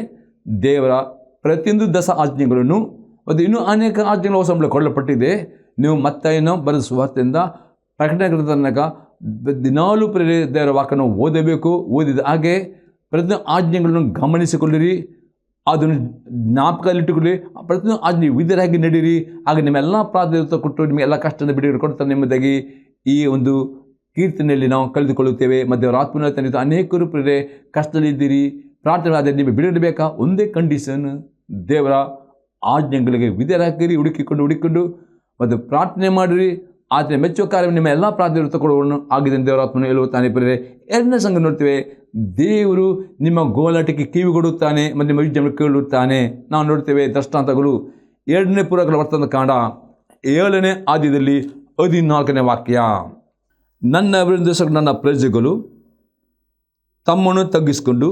ದೇವರ ಪ್ರತಿಯೊಂದು ದಶ ಆಜ್ಞೆಗಳನ್ನು ಮತ್ತು ಇನ್ನೂ ಅನೇಕ ಆಜ್ಞೆಗಳು ಹೊಸ ಕೊಡಲ್ಪಟ್ಟಿದೆ. ನೀವು ಮತ್ತಾಯನೋ ಬರೆದ ಸುವಾರ್ತೆಯಿಂದ ಪ್ರಕಟಣೆ ತನಕ ದಿನಾಲೂ ದೇವರ ವಾಕ್ಯವನ್ನು ಓದಬೇಕು. ಓದಿದ ಹಾಗೆ ಪ್ರತಿಯೊಂದು ಆಜ್ಞೆಗಳನ್ನು ಗಮನಿಸಿಕೊಳ್ಳಿರಿ, ಅದನ್ನು ಜ್ಞಾಪಕದಲ್ಲಿಟ್ಟುಕೊಳ್ಳಿ. ಪ್ರತಿಯೊಂದು ಆಜ್ಞೆ ವಿಧೇಯರಾಗಿ ನಡೀರಿ. ಹಾಗೆ ನಿಮ್ಮೆಲ್ಲ ಪ್ರಾರ್ಥನೆ ಕೊಟ್ಟು ನಿಮಗೆ ಎಲ್ಲ ಕಷ್ಟದ ಬಿಡುಗಡೆ ಕೊಡ್ತಾರೆ ಎಂಬುದಾಗಿ ಈ ಒಂದು ಕೀರ್ತನೆಯಲ್ಲಿ ನಾವು ಕಳೆದುಕೊಳ್ಳುತ್ತೇವೆ. ಮತ್ತು ದೇವರ ಆತ್ಮನ ಅನೇಕರು ಪ್ರೇರೆ ಕಷ್ಟದಲ್ಲಿದ್ದೀರಿ, ಪ್ರಾರ್ಥನೆ ಆದರೆ ನಿಮಗೆ ಬಿಡುಗಡೆ ಬೇಕಾ? ಒಂದೇ ಕಂಡೀಷನ್, ದೇವರ ಆಜ್ಞೆಗಳಿಗೆ ವಿಧೇಯರಾಗಿರಿ. ಹುಡುಕಿಕೊಂಡು ಮತ್ತು ಪ್ರಾರ್ಥನೆ ಮಾಡಿರಿ. ಆದರೆ ಮೆಚ್ಚುವ ಕಾರ್ಯ ನಿಮ್ಮ ಎಲ್ಲ ಪ್ರಾರ್ಥನೆ ತಗೊಳ್ಳೋಣ ಆಗಿದೆ ದೇವರ ಆತ್ಮನು ಹೇಳುತ್ತಾನೆ. ಪ್ರೇರೆ 2ನೇ ಸಂಘ ನೋಡ್ತೇವೆ, ದೇವರು ನಿಮ್ಮ ಗೋಲಾಟಕ್ಕೆ ಕಿವಿ ಕೊಡುತ್ತಾನೆ ಮತ್ತು ನಿಮ್ಮ ವಿಜ್ಞಾನ ಕೇಳುತ್ತಾನೆ. ನಾವು ನೋಡ್ತೇವೆ ದೃಷ್ಟಾಂತಗಳು 2ನೇ ಪುರಗಳ ವರ್ತನ ಕಾಂಡ 7ನೇ ಆದ್ಯದಲ್ಲಿ 14ನೇ ವಾಕ್ಯ, ನನ್ನ ವಿರುದ್ಧ ನನ್ನ ಪ್ರಜೆಗಳು ತಮ್ಮನ್ನು ತಗ್ಗಿಸಿಕೊಂಡು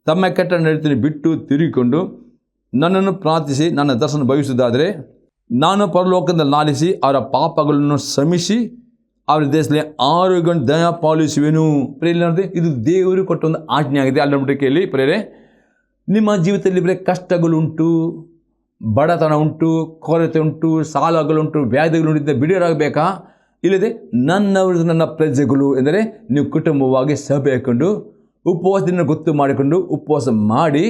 ತಮ್ಮ ಕೆಟ್ಟ ನಡತೆಯನ್ನು ಬಿಟ್ಟು ತಿರುಗಿಕೊಂಡು ನನ್ನನ್ನು ಪ್ರಾರ್ಥಿಸಿ ನನ್ನ ದರ್ಶನ ಭವಿಸುವುದಾದರೆ ನಾನು ಪರಲೋಕದಲ್ಲಿ ಲಾಲಿಸಿ ಅವರ ಪಾಪಗಳನ್ನು ಶ್ರಮಿಸಿ ಅವರ ದೇಶದಲ್ಲಿ ಆರೋಗ್ಯ ದಯ ಪಾಲಿಸುವೆನು. ಪ್ರೇರಣೆ ಇದು ದೇವರು ಕೊಟ್ಟ ಒಂದು ಆಜ್ಞೆ ಆಗಿದೆ. ಅಲ್ಲಂಬಿಕೆಯಲ್ಲಿ ಪ್ರೇರೆ ನಿಮ್ಮ ಜೀವಿತದಲ್ಲಿ ಬರೀ ಕಷ್ಟಗಳುಂಟು, ಬಡತನ ಉಂಟು, ಕೊರತೆ ಉಂಟು, ಸಾಲಗಳುಂಟು, ವ್ಯಾಧಿಗಳುಂಟಿದ್ದ ಬಿಡುಗಡೆಯಾಗಬೇಕಾ? ಇಲ್ಲದೆ ನನ್ನವರು ನನ್ನ ಪ್ರಜೆಗಳು ಎಂದರೆ ನೀವು ಕುಟುಂಬವಾಗಿ ಸಭೆ ಹಾಕೊಂಡು ಉಪವಾಸದಿಂದ ಗೊತ್ತು ಮಾಡಿಕೊಂಡು ಉಪವಾಸ ಮಾಡಿ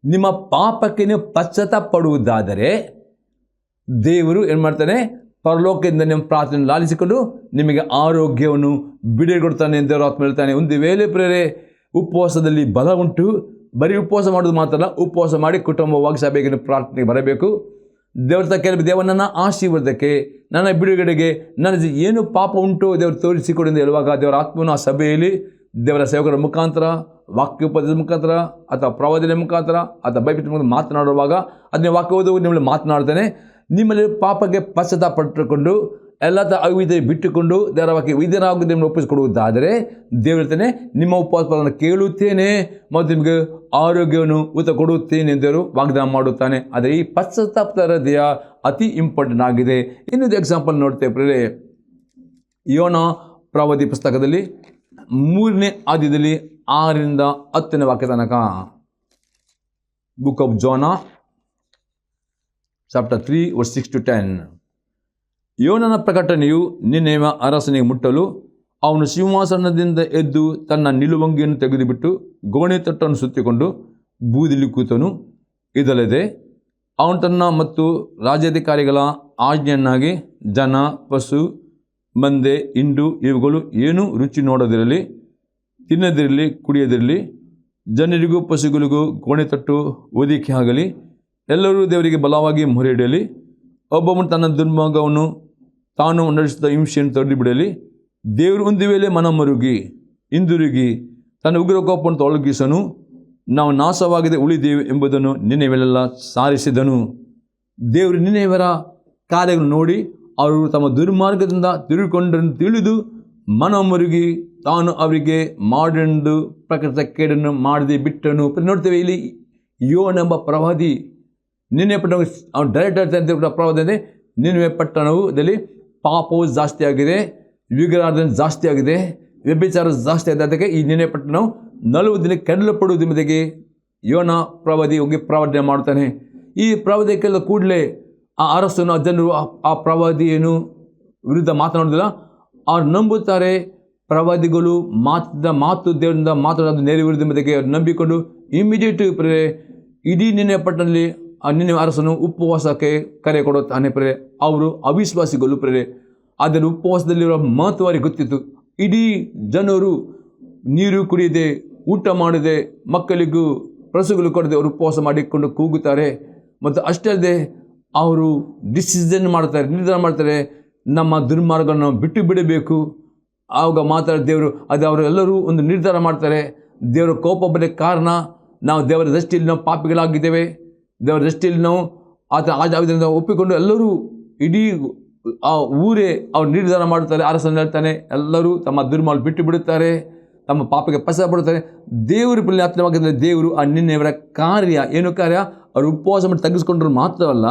ನಿಮ್ಮ ಪಾಪಕ್ಕೆ ನೀವು ಪಶ್ಚಾತ್ತಾಪ ಪಡುವುದಾದರೆ ದೇವರು ಏನು ಮಾಡ್ತಾನೆ? ಪರಲೋಕದಿಂದ ನಿಮ್ಮ ಪ್ರಾರ್ಥನೆ ಲಾಲಿಸಿಕೊಂಡು ನಿಮಗೆ ಆರೋಗ್ಯವನ್ನು ಬಿಡುಗಡೆ ಕೊಡ್ತಾನೆ ಎಂದು ದೇವರ ಆತ್ಮ ಹೇಳ್ತಾನೆ. ಒಂದು ವೇಳೆ ಪ್ರೇರೆ ಉಪವಾಸದಲ್ಲಿ ಬಲ ಉಂಟು, ಬರೀ ಉಪವಾಸ ಮಾಡೋದು ಮಾತ್ರ, ಉಪವಾಸ ಮಾಡಿ ಕುಟುಂಬವಾಗಿ ಸಭೆಗೆ ಪ್ರಾರ್ಥನೆಗೆ ಬರಬೇಕು. ದೇವರ ಕೇಳಿ ದೇವನನ್ನು ಆಶೀರ್ವಾದಕ್ಕೆ, ನನ್ನ ಬಿಡುಗಡೆಗೆ, ನನ್ನ ಏನು ಪಾಪ ಉಂಟು ದೇವರು ತೋರಿಸಿಕೊಡಿ ಎಂದು ಹೇಳುವಾಗ ದೇವರ ಆತ್ಮನು ಆ ಸಭೆಯಲ್ಲಿ ದೇವರ ಸೇವಕರ ಮುಖಾಂತರ, ವಾಕ್ಯೋಪದೇಶದ ಮುಖಾಂತರ ಅಥವಾ ಪ್ರವಾದನೆ ಮುಖಾಂತರ ಅಥವಾ ಬೈಬಲ್ ಮಾತನಾಡುವಾಗ ಅದನ್ನೇ ವಾಕ್ಯ ಓದುವ ನಿಮ್ಮಲ್ಲಿ ಮಾತನಾಡ್ತಾನೆ. ನಿಮ್ಮಲ್ಲಿ ಪಾಪಕ್ಕೆ ಪಶ್ಚಾತ್ತಾಪ ಪಟ್ಟುಕೊಂಡು ಎಲ್ಲ ಅವಿದ್ಯೆ ಬಿಟ್ಟುಕೊಂಡು ದೇವರ ವಾಕ್ಯ ವಿಧೇಯರಾಗಿ ನಿಮ್ಮನ್ನು ಒಪ್ಪಿಸಿಕೊಡುವುದಾದರೆ ದೇವರು ಹೇಳ್ತಾನೆ, ನಿಮ್ಮ ಉಪವಾಸವನ್ನು ಕೇಳುತ್ತೇನೆ ಮತ್ತು ನಿಮಗೆ ಆರೋಗ್ಯವನ್ನು ಉತ್ತ ಕೊಡುತ್ತೇನೆ ಎಂದರು ವಾಗ್ದಾನ ಮಾಡುತ್ತಾನೆ. ಆದರೆ ಈ ಪಶ್ಚಾತ್ತಾಪದ ಹೃದಯ ಅತಿ ಇಂಪಾರ್ಟೆಂಟ್ ಆಗಿದೆ. ಇನ್ನೊಂದು ಎಕ್ಸಾಂಪಲ್ ನೋಡ್ತೇವೆ ಪ್ರೇರೆ, ಯೋನ ಪ್ರವಾದಿ ಪುಸ್ತಕದಲ್ಲಿ 3ನೇ ಆದ್ಯದಲ್ಲಿ 6ರಿಂದ 10ನೇ ವಾಕ್ಯ ತನಕ, book of Jonah chapter 3 verse 6 to 10. ಯೋನನ ಪ್ರಕಟಣೆಯು ನಿನ್ನೆಯ ಅರಸನಿಗೆ ಮುಟ್ಟಲು ಅವನು ಸಿಂಹಾಸನದಿಂದ ಎದ್ದು ತನ್ನ ನಿಲುವಂಗಿಯನ್ನು ತೆಗೆದುಬಿಟ್ಟು ಗೋಣಿ ತಟ್ಟನ್ನು ಸುತ್ತಿಕೊಂಡು ಬೂದಿಲಿ ಕೂತನು. ಇದಲ್ಲದೆ ಅವನು ತನ್ನ ಮತ್ತು ರಾಜ್ಯಾಧಿಕಾರಿಗಳ ಆಜ್ಞೆಯನ್ನಾಗಿ ಜನ, ಪಶು, ಮಂದೆ ಹಿಂಡು ಇವುಗಳು ಏನೂ ರುಚಿ ನೋಡೋದಿರಲಿ, ತಿನ್ನದಿರಲಿ, ಕುಡಿಯದಿರಲಿ. ಜನರಿಗೂ ಪಶುಗಳಿಗೂ ಗೋಣೆತಟ್ಟು ಓದಿಕೆ ಆಗಲಿ. ಎಲ್ಲರೂ ದೇವರಿಗೆ ಬಲವಾಗಿ ಮೊರೆ ಇಡಲಿ. ಒಬ್ಬೊಬ್ಬನು ತನ್ನ ದುರ್ಮಾರ್ಗವನ್ನು ತಾನು ನಡೆಸಿದ ಹಿಂಸೆಯನ್ನು ತೊರೆದು ಬಿಡಲಿ. ದೇವರು ಒಂದು ವೇಳೆ ಮನಮರುಗಿ ಹಿಂದಿರುಗಿ ತನ್ನ ಉಗ್ರ ಕೋಪವನ್ನು ತೊಲಗಿಸನು. ನಾವು ನಾಶವಾಗದೆ ಉಳಿದೇವೆ ಎಂಬುದನ್ನು ನಿನ್ನೆವೆಲ್ಲ ಸಾರಿಸಿದನು. ದೇವರು ನಿನ್ನೆಯವರ ಕಾರ್ಯಗಳನ್ನು ನೋಡಿ ಅವರು ತಮ್ಮ ದುರ್ಮಾರ್ಗದಿಂದ ತಿರುಗಿಕೊಂಡನ್ನು ತಿಳಿದು ಮನಮರುಗಿ ತಾನು ಅವರಿಗೆ ಮಾಡಿದ್ದು ಪ್ರಕೃತ ಕೇಡನ್ನು ಮಾಡದೆ ಬಿಟ್ಟನು. ನೋಡ್ತೇವೆ ಇಲ್ಲಿ ಯೋನೆಂಬ ಪ್ರವಾದಿ ನಿನ್ನೆ ಪಟ್ಟಣ ಡೈರೆಕ್ಟರ್ ಪ್ರವಾದಿ ಅಂದರೆ ನಿನ್ನೆ ಪಟ್ಟಣದಲ್ಲಿ ಪಾಪವು ಜಾಸ್ತಿ ಆಗಿದೆ, ವಿಗ್ರಹಾರಾಧನೆ ಜಾಸ್ತಿ ಆಗಿದೆ, ವ್ಯಭಿಚಾರ ಜಾಸ್ತಿ ಆಗಿದೆ. ಅದಕ್ಕೆ ಈ ನಿನ್ನೆ ಪಟ್ಟಣವು 40 ದಿನ ಕೆಡಲಪಡುವುದು ಎಂಬುದಾಗಿ ಯೋನ ಪ್ರವಾದಿ ಹೋಗಿ ಪ್ರವಾದನೆ ಮಾಡ್ತಾನೆ. ಈ ಪ್ರವಾದಿ ಕೇಳಿದ ಕೂಡಲೇ ಆ ಅರಸನು, ಆ ಜನರು ಆ ಪ್ರವಾದಿಯನ್ನು ವಿರುದ್ಧ ಮಾತನಾಡೋದಿಲ್ಲ. ಅವ್ರು ನಂಬುತ್ತಾರೆ. ಪ್ರವಾದಿಗಳು ಮಾತು ದೇವರಿಂದ ಮಾತನಾಡೋದು ನೆರವೇರಿದ ಎಂಬುದಕ್ಕೆ ಅವ್ರು ನಂಬಿಕೊಂಡು ಇಮಿಡಿಯೇಟ್ ಇಡೀ ನಿನ್ನೆ ಪಟ್ಟಣದಲ್ಲಿ ಆ ನಿನ್ನೆ ಅರಸನು ಉಪವಾಸಕ್ಕೆ ಕರೆ ಕೊಡುತ್ತಾನೆ. ಅವರು ಅವಿಶ್ವಾಸಿಗಳು ಆದರೆ ಉಪವಾಸದಲ್ಲಿರೋ ಮಹತ್ವ ಅವರಿಗೆ ಗೊತ್ತಿತ್ತು. ಇಡೀ ಜನರು ನೀರು ಕುಡಿಯದೆ, ಊಟ ಮಾಡದೆ, ಮಕ್ಕಳಿಗೂ ಪ್ರಸಗಳು ಕೊಡದೆ ಅವರು ಉಪವಾಸ ಮಾಡಿಕೊಂಡು ಕೂಗುತ್ತಾರೆ. ಮತ್ತು ಅಷ್ಟೇ ಅಲ್ಲದೆ ಅವರು ನಿರ್ಧಾರ ಮಾಡ್ತಾರೆ, ನಮ್ಮ ದುರ್ಮಾರ್ಗವನ್ನು ಬಿಟ್ಟು ಬಿಡಬೇಕು. ಆವಾಗ ಮಾತಾಡಿ ದೇವರು ಅವರೆಲ್ಲರೂ ಒಂದು ನಿರ್ಧಾರ ಮಾಡ್ತಾರೆ. ದೇವರ ಕೋಪ ಬರಲಿಕ್ಕೆ ಕಾರಣ ನಾವು ದೇವರ ದೃಷ್ಟಿಯಲ್ಲಿ ನಾವು ಪಾಪಿಗಳಾಗಿದ್ದೇವೆ. ದೇವರ ದೃಷ್ಟಿಯಲ್ಲಿ ನಾವು ಆತ ಒಪ್ಪಿಕೊಂಡು ಎಲ್ಲರೂ ಇಡೀ ಆ ಊರೇ ಅವ್ರು ನಿರ್ಧಾರ ಮಾಡ್ತಾರೆ. ಅರಸನು ಹೇಳ್ತಾನೆ, ಎಲ್ಲರೂ ತಮ್ಮ ದುರ್ಮಾರ್ಗ ಬಿಟ್ಟು ಬಿಡುತ್ತಾರೆ, ತಮ್ಮ ಪಾಪಕ್ಕೆ ಪಸ ಪಡುತ್ತಾರೆ. ದೇವರು ಆತ್ಮವಾಗಿದ್ದರೆ ದೇವರು ಆ ನಿನ್ನೆಯವರ ಕಾರ್ಯ ಏನು ಕಾರ್ಯ? ಅವರು ಉಪವಾಸ ಮಾಡಿ ತಗ್ಗಿಸ್ಕೊಂಡ್ರು ಮಾತ್ರವಲ್ಲ,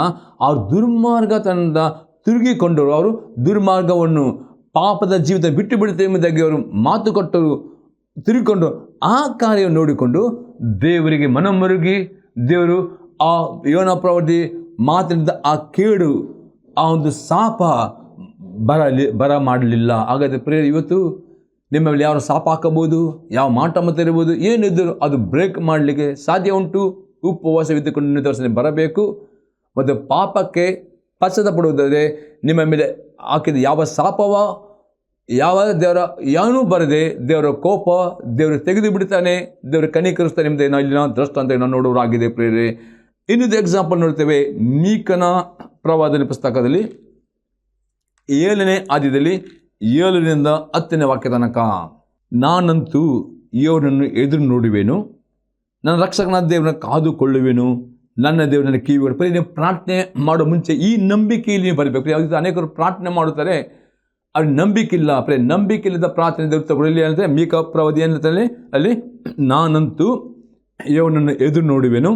ಅವ್ರ ದುರ್ಮಾರ್ಗತನದಿಂದ ತಿರುಗಿಕೊಂಡರು. ಅವರು ದುರ್ಮಾರ್ಗವನ್ನು ಪಾಪದ ಜೀವಿತ ಬಿಟ್ಟು ಬಿಡುತ್ತೆ ಎಂಬುದಾಗಿ ಅವರು ಮಾತು ಕೊಟ್ಟರು, ತಿರುಗಿಕೊಂಡು ಆ ಕಾರ್ಯವನ್ನು ನೋಡಿಕೊಂಡು ದೇವರಿಗೆ ಮನಮರುಗಿ ದೇವರು ಆ ಯೋನ ಪ್ರವಾದಿ ಮಾತಿನಿಂದ ಆ ಕೇಡು, ಆ ಒಂದು ಶಾಪ ಬರ ಮಾಡಲಿಲ್ಲ. ಹಾಗಾದರೆ ಪ್ರೇರ, ಇವತ್ತು ನಿಮ್ಮ ಮೇಲೆ ಯಾವ ಶಾಪ ಹಾಕಬಹುದು, ಯಾವ ಮಾಟ ತೆರಬಹುದು, ಏನಿದ್ದರೂ ಅದು ಬ್ರೇಕ್ ಮಾಡಲಿಕ್ಕೆ ಸಾಧ್ಯ ಉಂಟು. ಉಪವಾಸವಿದ್ದುಕೊಂಡು ನಿದರ್ಶನ ಬರಬೇಕು ಮತ್ತು ಪಾಪಕ್ಕೆ ಪಶ್ಚಾತ್ತಾಪ ಪಡುವುದಾದರೆ ನಿಮ್ಮ ಮೇಲೆ ಹಾಕಿದ ಯಾವ ಶಾಪವ ಯಾವ ದೇವರ ಏನೂ ಬರದೆ ದೇವರ ಕೋಪ ದೇವರು ತೆಗೆದು ಬಿಡ್ತಾನೆ, ದೇವರು ಕನಿಕರಿಸ್ತಾನೆ ಎಂಬುದೇ ನಾವು ಇಲ್ಲಿನ ದೃಷ್ಟಾಂತ ನಾವು ನೋಡುವರಾಗಿದೆ ಪ್ರೇರೆ. ಇನ್ನೊಂದು ಎಕ್ಸಾಂಪಲ್ ನೋಡ್ತೇವೆ. ಮೀಕನ ಪ್ರವಾದನೆ ಪುಸ್ತಕದಲ್ಲಿ 7ನೇ ಅಧ್ಯಾಯದಲ್ಲಿ 7ರಿಂದ 10ನೇ ವಾಕ್ಯ ತನಕ. ನಾನಂತೂ ಇವನನ್ನು ಎದುರು ನೋಡುವೆನು, ನನ್ನ ರಕ್ಷಕನಾದ ದೇವರನ್ನ ಕಾದುಕೊಳ್ಳುವೆನು, ನನ್ನ ದೇವರನ್ನ ಕಿವಿಗಳು. ನೀವು ಪ್ರಾರ್ಥನೆ ಮಾಡೋ ಮುಂಚೆ ಈ ನಂಬಿಕೆಯಲ್ಲಿ ಬರಬೇಕು. ಯಾವುದು ಅನೇಕರು ಪ್ರಾರ್ಥನೆ ಮಾಡುತ್ತಾರೆ, ಅವ್ರಿಗೆ ನಂಬಿಕೆ ಇಲ್ಲ. ನಂಬಿಕೆ ಇಲ್ಲದ ಪ್ರಾರ್ಥನೆ ದೇವರು ತಗೊಳ್ಳಿ ಅಂದರೆ ಮೀಕ ಪ್ರವಾದಿ ಅನ್ನುತ್ತಾನೆ ಅಲ್ಲಿ, ನಾನಂತೂ ಇವನನ್ನು ಎದುರು ನೋಡುವೆನು,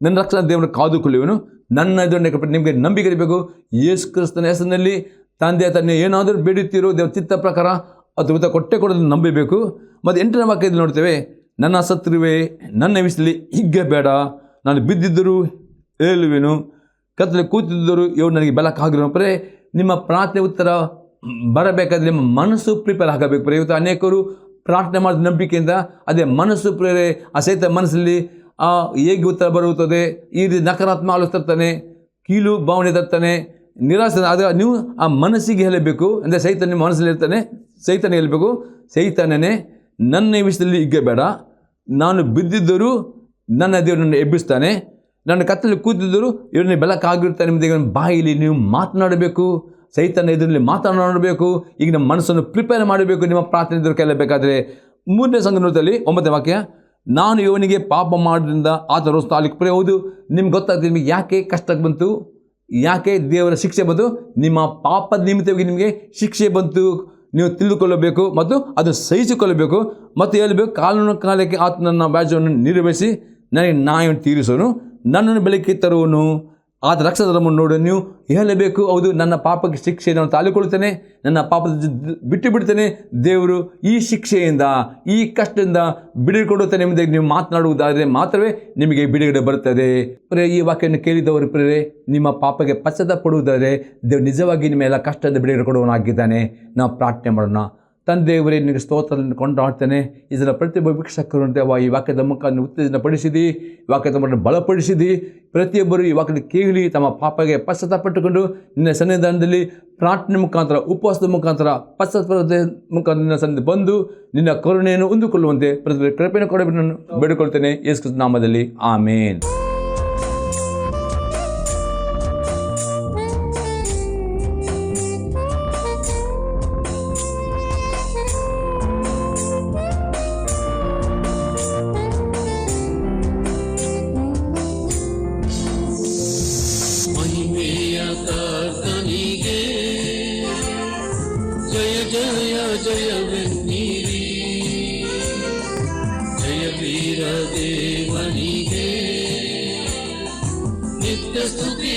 ನನ್ನ ರಕ್ಷಣಾ ದೇವರನ್ನು ಕಾದುಕೊಳ್ಳುವೆನು, ನನ್ನ ಎದುರು. ನಿಮಗೆ ನಂಬಿಕೆ ಇರಬೇಕು. ಯೇಸು ಕ್ರಿಸ್ತನ ಹೆಸರಿನಲ್ಲಿ ತಂದೆ ತಾನೇ ಏನಾದರೂ ಬೇಡುತ್ತೀರೋ ದೇವರ ಚಿತ್ತ ಪ್ರಕಾರ ಅದು ಕೊಟ್ಟೆ ಕೊಡೋದನ್ನು ನಂಬಬೇಕು. ಮತ್ತು 8ನೇ ವಾಕ್ಯದಲ್ಲಿ ನೋಡ್ತೇವೆ, ನನ್ನ ಶತ್ರುವೇ ನನ್ನ ವಿಷಯದಲ್ಲಿ ಹಿಗ್ಗ ಬೇಡ, ನಾನು ಬಿದ್ದಿದ್ದರೂ ಹೇಳುವೆನು, ಕತ್ತಲೆ ಕೂತಿದ್ದರೂ ಇವರು ನನಗೆ ಬೆಳಕಾಗಿರೋ. ನಿಮ್ಮ ಪ್ರಾರ್ಥನೆ ಉತ್ತರ ಬರಬೇಕಾದ್ರೆ ನಿಮ್ಮ ಮನಸ್ಸು ಪ್ರಿಪೇರ್ ಆಗಬೇಕು. ಇವತ್ತು ಅನೇಕರು ಪ್ರಾರ್ಥನೆ ಮಾಡಿದ ನಂಬಿಕೆಯಿಂದ ಅದೇ ಮನಸ್ಸು ಪ್ರೇರೆ ಆ ಸಹಿತ ಮನಸ್ಸಲ್ಲಿ ಹೇಗೆ ಉತ್ತರ ಬರುತ್ತದೆ, ಈ ರೀತಿ ನಕಾರಾತ್ಮಕ ಆಲೋಚನೆ ತರ್ತಾನೆ, ಕೀಲು ಭಾವನೆ ತರ್ತಾನೆ, ನಿರಾಸೆ. ಆದರೆ ನೀವು ಆ ಮನಸ್ಸಿಗೆ ಹೇಳಬೇಕು. ಅಂದರೆ ಸೈತಾನ ನಿಮ್ಮ ಮನಸ್ಸಲ್ಲಿ ಇರ್ತಾನೆ, ಸೈತಾನ ಹೇಳಬೇಕು, ಸೈತಾನನೇ ನನ್ನ ವಿಷಯದಲ್ಲಿ ಹಿಗ್ಗಬೇಡ, ನಾನು ಬಿದ್ದಿದ್ದರೂ ನನ್ನ ದೇವರನ್ನು ಎಬ್ಬಿಸ್ತಾನೆ, ನನ್ನ ಕತ್ತಲೆ ಕೂತಿದ್ದರೂ ಇವರನ್ನ ಬೆಳಕಾಗಿರ್ತಾನೆ ಎಂಬುದಾಗಿ ಬಾಯಿಲಿ ನೀವು ಮಾತನಾಡಬೇಕು. ಸೈತಾನ ಎದುರಲ್ಲಿ ಮಾತನಾಡಬೇಕು. ಈಗ ನಮ್ಮ ಮನಸ್ಸನ್ನು ಪ್ರಿಪೇರ್ ಮಾಡಬೇಕು ನಿಮ್ಮ ಪ್ರಾರ್ಥನೆ ಎದುರು ಕೇಳಬೇಕಾದ್ರೆ. 3ನೇ ಸಂಗತಿಯಲ್ಲಿ 9ನೇ ವಾಕ್ಯ, ನಾನು ಇವನಿಗೆ ಪಾಪ ಮಾಡೋದ್ರಿಂದ ಆತ ರೋಸ್ತ ಅಲ್ಲಿಗೆ ಹೌದು. ನಿಮ್ಗೆ ಗೊತ್ತಾಗ್ತದೆ ನಿಮಗೆ ಯಾಕೆ ಕಷ್ಟಕ್ಕೆ ಬಂತು, ಯಾಕೆ ದೇವರ ಶಿಕ್ಷೆ ಬಂತು, ನಿಮ್ಮ ಪಾಪದ ನಿಮಿತ್ತವಾಗಿ ನಿಮಗೆ ಶಿಕ್ಷೆ ಬಂತು ನೀವು ತಿಳಿದುಕೊಳ್ಳಬೇಕು ಮತ್ತು ಅದು ಸಹಿಸಿಕೊಳ್ಳಬೇಕು. ಮತ್ತು ಹೇಳಬೇಕು, ಕಾನೂನು ಕಾಲಕ್ಕೆ ಆತ ನನ್ನ ವ್ಯಾಜ್ಯವನ್ನು ನಿರ್ವಹಿಸಿ ನನಗೆ ನ್ಯಾಯವನ್ನು ತೀರಿಸೋನು, ನನ್ನನ್ನು ಬೆಳಕಿಗೆ ತರುವನು, ಆತ ರಕ್ಷಣವನ್ನು ನೋಡು. ನೀವು ಹೇಳಬೇಕು, ಹೌದು ನನ್ನ ಪಾಪಕ್ಕೆ ಶಿಕ್ಷೆ ನಾನು ತಾಳಿಕೊಳ್ಳುತ್ತೇನೆ, ನನ್ನ ಪಾಪದ ಬಿಟ್ಟು ಬಿಡ್ತೇನೆ, ದೇವರು ಈ ಶಿಕ್ಷೆಯಿಂದ ಈ ಕಷ್ಟದಿಂದ ಬಿಡುಗಡೆ ಕೊಡುತ್ತಾನೆ ಎಂಬುದಾಗಿ ನೀವು ಮಾತನಾಡುವುದಾದರೆ ಮಾತ್ರವೇ ನಿಮಗೆ ಬಿಡುಗಡೆ ಬರುತ್ತದೆ. ಈ ವಾಕ್ಯವನ್ನು ಕೇಳಿದವರು ಪ್ರೇರೆ, ನಿಮ್ಮ ಪಾಪಕ್ಕೆ ಪಶ್ಚಾತ್ತಾಪ ಪಡುವುದಾದರೆ ದೇವರು ನಿಜವಾಗಿ ನಿಮ್ಮ ಎಲ್ಲ ಕಷ್ಟದ ಬಿಡುಗಡೆ ಕೊಡುವನಾಗಿದ್ದಾನೆ. ನಾವು ಪ್ರಾರ್ಥನೆ ಮಾಡೋಣ. ತಂದೆಯವರೇ ನಿನಗೆ ಸ್ತೋತ್ರವನ್ನು ಕೊಂಡಾಡ್ತೇನೆ. ಇದರ ಪ್ರತಿಯೊಬ್ಬ ವೀಕ್ಷಕರು ದೇವ ಈ ವಾಕ್ಯದ ಮುಖಾಂತರ ಉತ್ತೇಜನ ಪಡಿಸಿದಿ, ವಾಕ್ಯದ ಮುಖಾಂತರ ಬಲಪಡಿಸಿದಿ. ಪ್ರತಿಯೊಬ್ಬರು ಈ ವಾಕ್ಯದ ಕೇಳಿ ತಮ್ಮ ಪಾಪಗೆ ಪಶ್ಚಾತ್ತಾಪಟ್ಟುಕೊಂಡು ನಿನ್ನ ಸನ್ನಿಧಾನದಲ್ಲಿ ಪ್ರಾರ್ಥನೆ ಮುಖಾಂತರ, ಉಪವಾಸದ ಮುಖಾಂತರ, ಪಶ್ಚಾತ್ತಾಪದ ಮುಖಾಂತರ ನಿನ್ನ ಸನ್ನಿಧಿ ಬಂದು ನಿನ್ನ ಕರುಣೆಯನ್ನು ಹೊಂದಿಕೊಳ್ಳುವಂತೆ ಪ್ರತಿ ಕೃಪೆಯನ್ನು ಕೊಡಬೇಕನ್ನು ಬೇಡಿಕೊಳ್ತೇನೆ ಯೇಸು ಕ್ರಿಸ್ತನ ನಾಮದಲ್ಲಿ. ಆಮೇನ್. ಮಹಿಮೆಯ ಕರ್ತನಿಗೆ ಜಯ ಜಯ ಜಯವೆನ್ನಿರಿ, ಜಯ ವೀರ ದೇವನಿಗೆ ನಿತ್ಯ ಸ್ತುತಿ